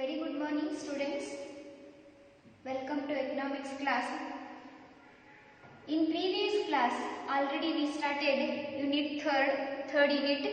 Very good morning students. Welcome to economics class. In previous class already we started unit third unit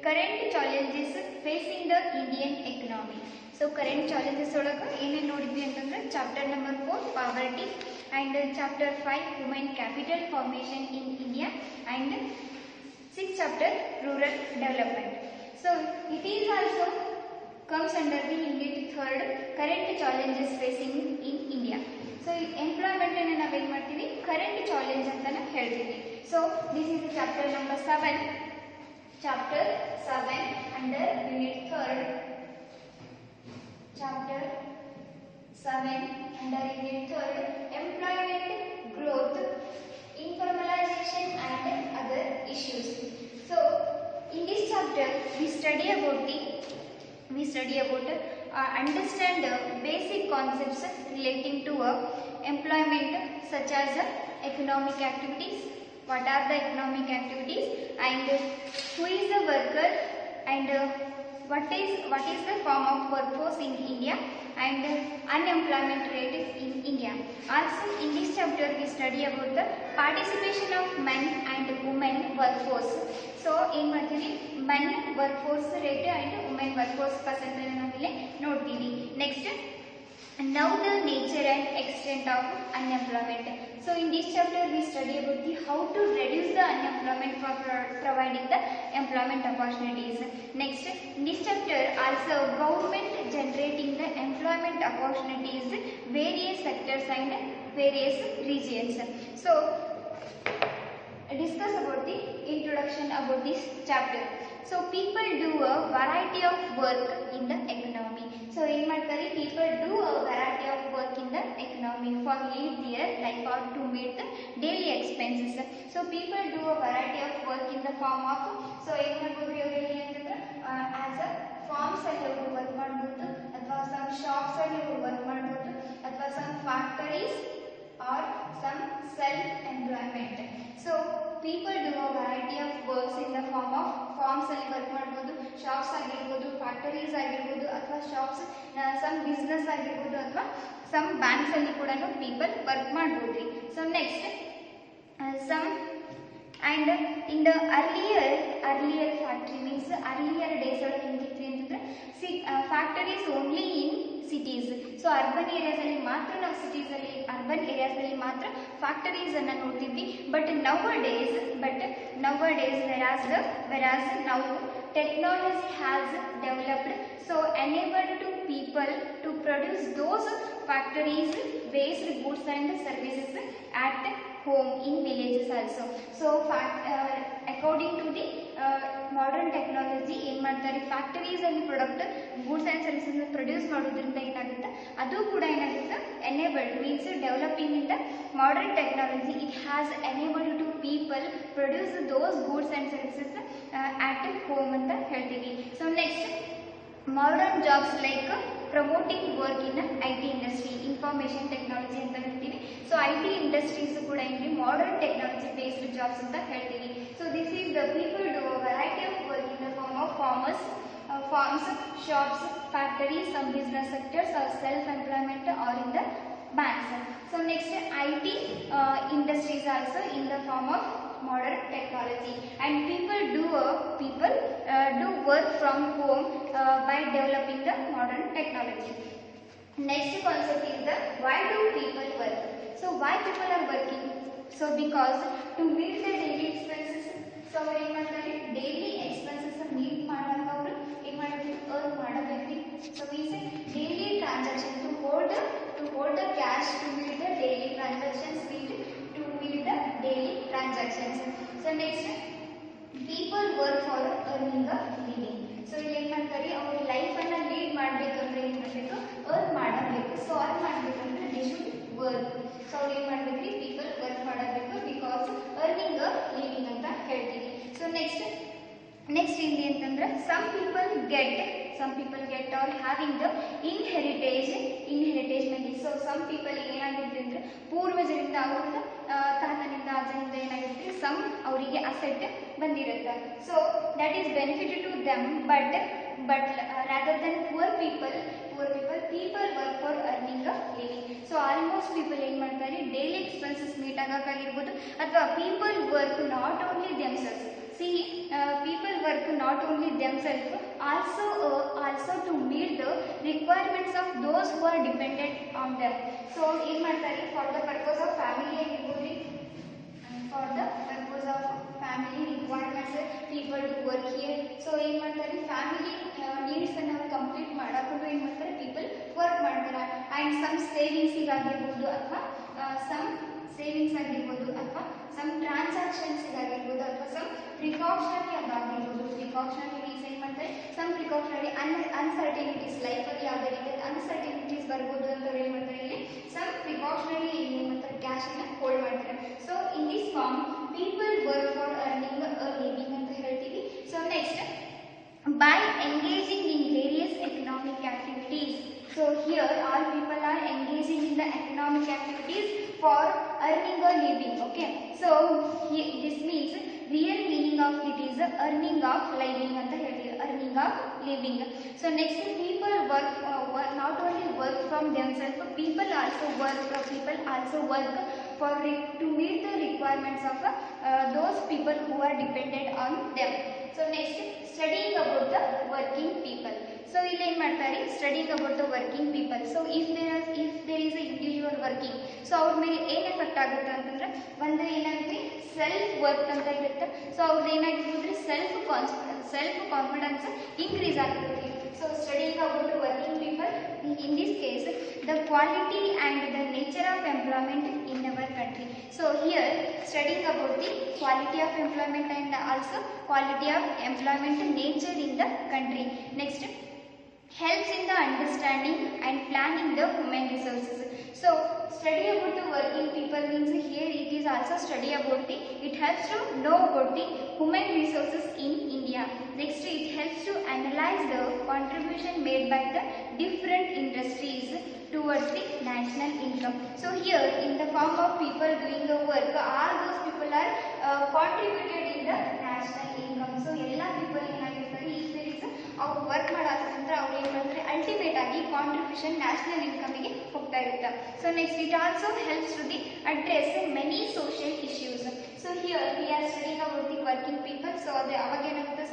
current challenges facing the Indian economy. So current challenges olaga ene nodidvi antandre chapter number 4 poverty and chapter 5 human capital formation in India and 6th chapter rural development. So it is also comes under the unit third current challenges facing in India. So employment ಅನ್ನು ನಾವು ಏನು ಮಾಡ್ತೀವಿ current challenge ಅಂತಾನೆ ಹೇಳ್ತೀವಿ. So this is chapter number 7 under unit third chapter 7 under unit third employment growth informalization and other issues. So in this chapter we study about understand basic concepts relating to employment such as economic activities, what are the economic activities and who is the worker and what is the form of workforce in India and unemployment rate in India. Also in this chapter we study about the participation of men and women workforce. So ಏನು ಮಾಡ್ತೀವಿ men workforce rate and women workforce percentage ನಾವಿಲ್ಲಿ ನೋಡ್ತೀವಿ. Next now the nature and extent of unemployment. So in this chapter we study about the how to reduce the unemployment for providing the employment opportunities. Next in this chapter also government generating the employment opportunities various sectors and various regions. So discuss about the introduction about this chapter. So people do a variety of work in the economy. So in ಮಾಡ್ತಾರೆ people do a variety of work in the economy for live their life or to meet the daily expenses. So people do a variety of work in the form of so ಏನು ಮಾಡ್ಬೋದು ಇವರಲ್ಲಿ ಅಂತಂದ್ರೆ as a farms ಅಲ್ಲಿ ಅವರು work ಮಾಡಬಹುದು ಅಥವಾ some shops ಅಲ್ಲಿ ಅವರು ವರ್ಕ್ ಮಾಡಬಹುದು ಅಥವಾ some factories or some self employment. So people do a variety of works in the form of farms ಅಲ್ಲಿ ವರ್ಕ್ ಮಾಡಬಹುದು, ಶಾಪ್ಸ್ ಆಗಿರಬಹುದು, ಫ್ಯಾಕ್ಟರೀಸ್ ಆಗಿರಬಹುದು ಅಥವಾ ಶಾಪ್ಸ್ some business ಆಗಿರಬಹುದು ಅಥವಾ some banks ಅಲ್ಲಿ ಕೂಡ people work ಮಾಡಬಹುದು. So next some and in the earlier factory means earlier days ಒಳಗೆ ಹೆಂಗಿತ್ತು ಅಂತಂದ್ರೆ factories only in cities. So urban areas ಅಲ್ಲಿ ಮಾತ್ರ ನಾವು cities ಅಲ್ಲಿ urban areas ಅಲ್ಲಿ ಮಾತ್ರ factories ಅನ್ನು ನೋಡ್ತೀವಿ. But nowadays whereas now technology has developed so enabled to people to produce those factories based goods and services at home in villages also. So according to the modern technology ಏನು ಮಾಡ್ತಾರೆ factories ಅಲ್ಲಿ product goods and services produce ಮಾಡೋದ್ರಿಂದ ಏನಾಗುತ್ತೆ ಅದು ಕೂಡ ಏನಾಗುತ್ತೆ enabled means developing in the modern technology it has enabled to people produce those goods and services at home ಅಂತ ಹೇಳ್ತೀವಿ. So next modern jobs like promoting work in IT industry information technology ಅಂತ ಹೇಳ್ತೀವಿ. So IT industries ಕೂಡ ಇಲ್ಲಿ modern technology based jobs ಅಂತ ಹೇಳ್ತೀವಿ. So this is the people do variety of work in the form of farms, shops, factories, some business sectors or self-employment or in the banks. So next IT industries also in the form of modern technology and people do work from home by developing the modern technology. Next concept is the why do people work. So why people are working? So because to meet the daily expenses. So ಅವರು ಏನು ಮಾಡ್ತಾರೆ daily expenses meet ಮಾಡಕ್ಕೆ ಅವರು ಏನು ಮಾಡಬೇಕು earn ಮಾಡಬೇಕು. So means daily transaction to hold the cash to meet the daily transactions to meet the daily transactions. So next people work for earning a living. So ಇಲ್ಲಿ ಏನು ಮಾಡ್ತಾರೆ ಅವರು life ಅನ್ನ ಲೀಡ್ ಮಾಡಬೇಕಂದ್ರೆ ಏನು ಮಾಡಬೇಕು earn ಮಾಡಬೇಕು. ಸೊ earn ಮಾಡಬೇಕಂದ್ರೆ they should work. ಸೊ ಅವ್ರು ಏನು ಮಾಡಬೇಕ್ರಿ people work ಮಾಡಬೇಕು because earning a living ಅಂತ ಹೇಳ್ತೀವಿ. ಸೊ next ಇಲ್ಲಿ ಅಂತಂದ್ರೆ some people get or having the inheritage maybe. So some people ಏನಾಗಿರುತ್ತೆ ಅಂದ್ರೆ ಪೂರ್ವಜರಿಂದ ಅವ್ರ ತಾತನಿಂದ ಅಜ್ಜನಿಂದ ಏನಾಗಿರುತ್ತೆ some ಅವರಿಗೆ ಅಸೆಟ್ ಬಂದಿರುತ್ತೆ. So that is benefit to them but but rather than poor people work for earning a living. So almost people ಏನು ಮಾಡ್ತಾರೆ daily expenses meet ಆಗಕ್ಕಾಗಿರ್ಬೋದು ಅಥವಾ people work not only themselves. See, people work not only themselves, also to meet the requirements of those who are dependent on them. So ಏನು ಮಾಡ್ತಾರೆ for the purpose of family ಆಗಿರ್ಬೋದು, for the purpose of family requirements people to work here. So ಏನು ಮಾಡ್ತಾರೆ family needs ಅನ್ನು complete ಮಾಡಕೊಂಡು ಏನು ಮಾಡ್ತಾರೆ people work ಮಾಡ್ತಾರೆ. ಆ್ಯಂಡ್ ಸಮ್ ಸೇವಿಂಗ್ಸ್ ಆಗಿರ್ಬೋದು ಅಥವಾ ಸಮ್ ಟ್ರಾನ್ಸಾಕ್ಷನ್ಸ್ ಆಗಿರ್ಬೋದು ಅಥವಾ ಸಮ್ ಪ್ರಿಕಾಷನರಿ ಆಗಿರ್ಬೋದು. ಪ್ರಿಕಾಷನರೀಸ್ ಏನು ಮಾಡ್ತಾರೆ ಸಮ್ ಪ್ರಿಕಾಷನರಿ ಅನ್ಸರ್ಟಿನಿಟೀಸ್ ಲೈಫಲ್ಲಿ ಯಾವುದೇ ರೀತಿಯ ಅನ್ಸರ್ಟಿನಿಟೀಸ್ ಬರ್ಬೋದು ಅಂತ ಏನು ಮಾಡ್ತಾರೆ ಇಲ್ಲಿ ಸಮ್ ಪ್ರಿಕಾಷನರಿ ಏನು ಮಾಡ್ತಾರೆ ಕ್ಯಾಶ್ ಅನ್ನ ಹೋಲ್ಡ್ ಮಾಡ್ತಾರೆ. So in this form people work for earning a living ಅಂತ ಹೇಳ್ತೀವಿ. So next by engaging in various economic activities. So here all people are engaging in the economic activities for earning a living. Okay, so this means real meaning of it is earning of living ಅಂತ ಹೇಳ್ತೀವಿ, earning of living. So next people work not only work from themselves, people also work for to meet the requirements of those people who are dependent on them. So next studying about the working people. So ಇಲ್ಲಿ ಏನು ಮಾಡ್ತಾರೆ studying about the working people. So if there is a individual working, so ಅವ್ರ ಮೇಲೆ ಏನು effect ಆಗುತ್ತೆ ಅಂತಂದ್ರೆ ಒಂದು ಏನಾಗುತ್ತೆ ಸೆಲ್ಫ್ ವರ್ತ್ ಅಂತ ಇರುತ್ತೆ. ಸೊ ಅವ್ರದ್ದು ಏನಾಗಿರುತ್ತೆ ಸೆಲ್ಫ್ ಕಾನ್ಫಿಡೆನ್ಸ್ ಇನ್ಕ್ರೀಸ್ ಆಗಿರುತ್ತೆ. So studying about the working people, in this case the quality and the nature of employment in our country. So here studying about the quality of employment and also quality of employment nature in the country. Next helps in the understanding and planning the human resources. So study about the working people means here it is also study about the, it helps to know about the human resources in India. Next it helps to analyze the contribution made by the different industries towards the national income. So here in the form of people doing the work, all those people are contributed in the national income. So ಎಲ್ಲ people ಏನಾಗಿರ್ತಾರೆ if there is ಅವ್ರು work ಮಾಡಾಕಂದ್ರೆ ಅವ್ರು ಏನು ಮಾಡ್ತಾರೆ ultimate ಆಗಿ contribution national ಇನ್ಕಮಿಗೆ ಹೋಗ್ತಾ ಇರುತ್ತೆ. So next it also helps to the address many social issues. So here we are studying about the working people. So ಅದು ಅವಾಗ ಏನಾಗುತ್ತೆ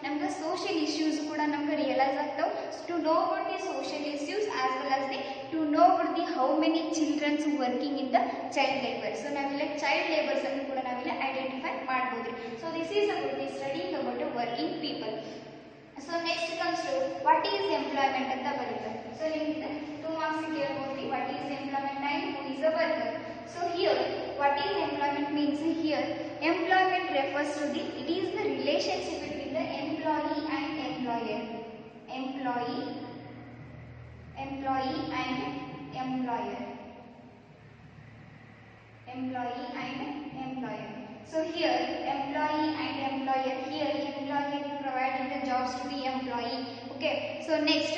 ನಮ್ಗೆ ಸೋಷಿಯಲ್ ಇಶ್ಯೂಸ್ ಕೂಡ ನಮ್ಗೆ ರಿಯಲೈಸ್ ಆಗ್ತಾವೆ. To know about the social issues as well as the to know about the how many childrens working in the child labour. So ನಾವಿಲ್ಲ child labours ಅನ್ನು ಕೂಡ ನಾವಿಲ್ಲ ಐಡೆಂಟಿಫೈ ಮಾಡ್ಬೋದು. So this is about the studying about working people. So next comes to what is employment ಅಂತ ಬರುತ್ತೆ. So ನಿಮಗೆ 2 marks ಕೇಳ್ಬೋದು what is employment and who is a worker. So here what is employment means here employment refers to the, it is the relationship between the employee and employer. Employee and employer. So here employee and employer, here employer is providing the jobs to the employee. Okay, so next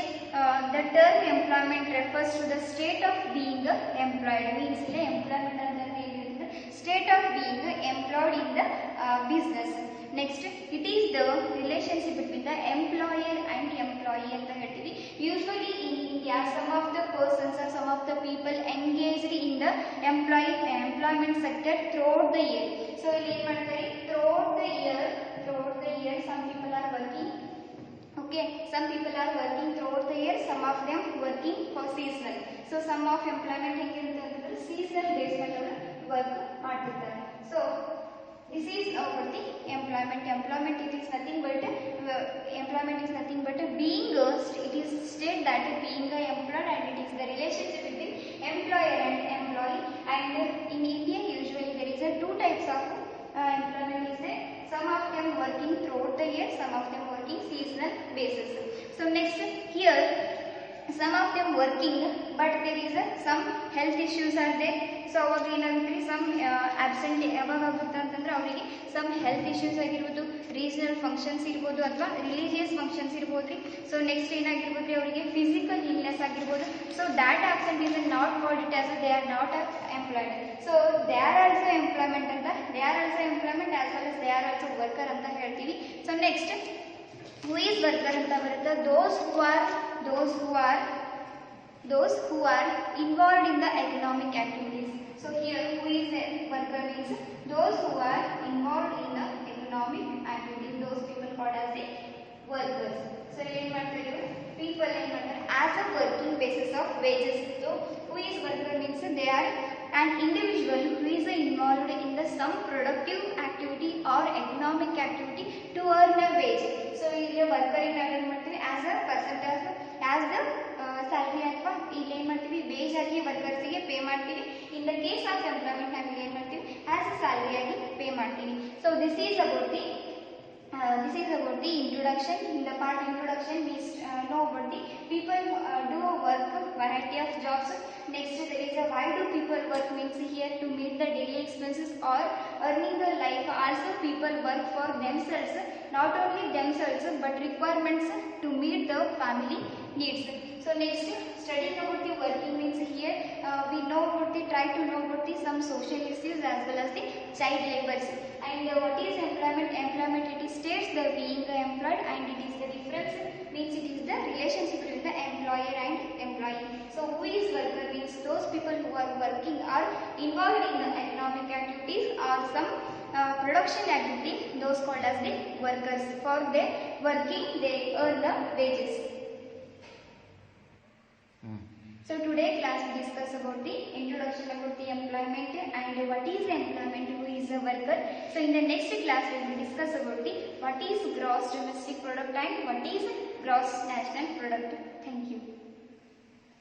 the term employment refers to the state of being employed, means employment and state of being employed in the business. Next it is the relationship between the employer and employee ಅಂತ ಹೇಳ್ತೀವಿ. Usually in India some of the persons or some of the people engaged in the employment sector throughout the year. So ಇಲ್ಲಿ ಏನು ಮಾಡ್ತಾರೆ throughout the year some people are working. Okay, some people are working throughout the year, some of them working for seasonal. So some of employment ಹೆಂಗಿರುತ್ತೆ ಅಂತಂದ್ರೆ seasonal base ಮೇಲೆ ಅವರು work ಮಾಡ್ತಿರ್ತಾರೆ. So this is about the employment. Employment it is nothing but being it is state that being employed, and it is the relationship between employer and employee. And in India usually there is a 2 types of employment is there. Some of them working throughout the year, some of them working seasonal basis. So next here some of them working but there is some health issues are there. So ಅವಾಗ ಏನಾಗುತ್ತೆ some absent ಯಾವಾಗ ಆಗುತ್ತೆ ಅಂತಂದ್ರೆ ಅವರಿಗೆ some health issues ಆಗಿರ್ಬೋದು, regional functions ಇರ್ಬೋದು ಅಥವಾ religious functions ಇರ್ಬೋದು ರೀ. ಸೊ ನೆಕ್ಸ್ಟ್ ಏನಾಗಿರ್ಬೋದು ರೀ ಅವರಿಗೆ ಫಿಸಿಕಲ್ ಇಲ್ನೆಸ್ ಆಗಿರ್ಬೋದು. So that absent is not called it as they are not employed. So they are also employment ಅಂತ, they are also employment as well as they are also worker ಅಂತ ಹೇಳ್ತೀವಿ. So next Who is worker anta barutte? Those who are involved in the economic activities. So here who is a worker means those who are involved in the economic activities. Those people called as the workers. So ಏನು ಮಾಡ್ತಾರೆ ಇವರು people ಏನು ಮಾಡ್ತಾರೆ as a working basis of wages. So who is worker means they are an individual who is involved in the some productive activity or economic activity to earn a wage. So ಇಲ್ಲಿ worker ಏನು ಮಾಡ್ತೀವಿ as a percentage as the salary ಅಥವಾ ಇಲ್ಲಿ ಏನು ಮಾಡ್ತೀವಿ wage ಆಗಿ workers ಗೆ pay ಮಾಡ್ತೀವಿ. In the case of employment ನಾವು ಏನು ಮಾಡ್ತೀವಿ as a salary ಆಗಿ ಪೇ ಮಾಡ್ತೀವಿ. So this is about the introduction. In the part introduction we know about the people do work variety of jobs. Next there is a why do people work means here to meet the daily expenses or earning the life. Also people work for themselves, not only themselves but requirements to meet the family needs. So next studying about the working means here we know about the try to know about the some social issues as well as the child labors. And what is employment? Employment it is states the being employed, and it is the difference means it is the relationship between the employer and employee. So who is worker means those people who are working or involved in the economic activities or some production activity, those called as the workers. For their working they earn the wages. So today class we discuss about the introduction about the employment and what is employment, who is a worker. So in the next class we will discuss about the what is gross domestic product and what is gross national product.